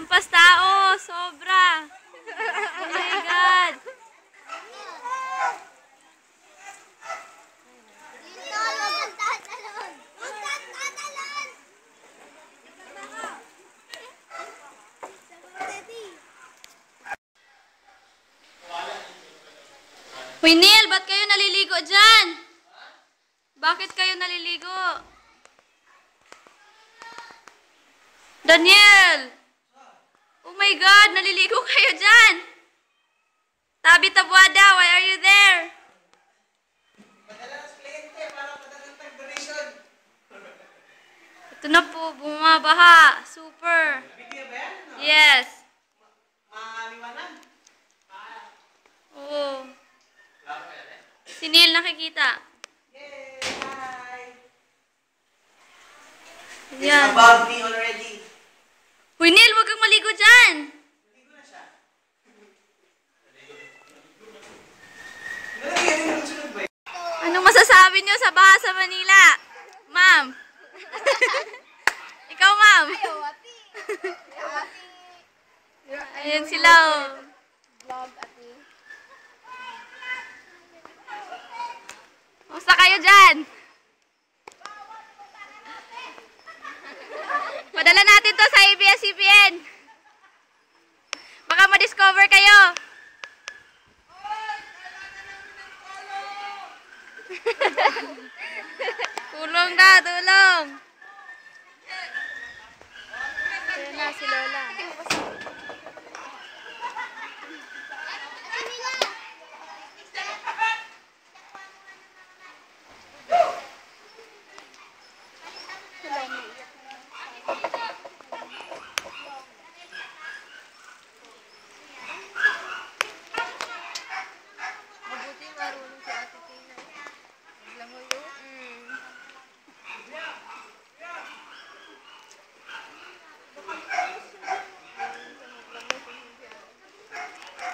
Lampas tao, sobra. Oh my God. Hoy Neil, ba't kayo naliligo dyan? Bakit kayo naliligo? Daniel! Oh my God, naliligo kayo dyan! Tabi Tabuada, why are you there? Ito na po, bumabaha. Super. Yes. Oo. Si Neil nakikita. Yan. Above me already. Uy, Neil, huwag kang maligo dyan. Maligo na siya. Anong masasabi niyo sa baha sa Manila? Ma'am. Ikaw, ma'am. Ayan sila, oh. Kumusta kayo dyan?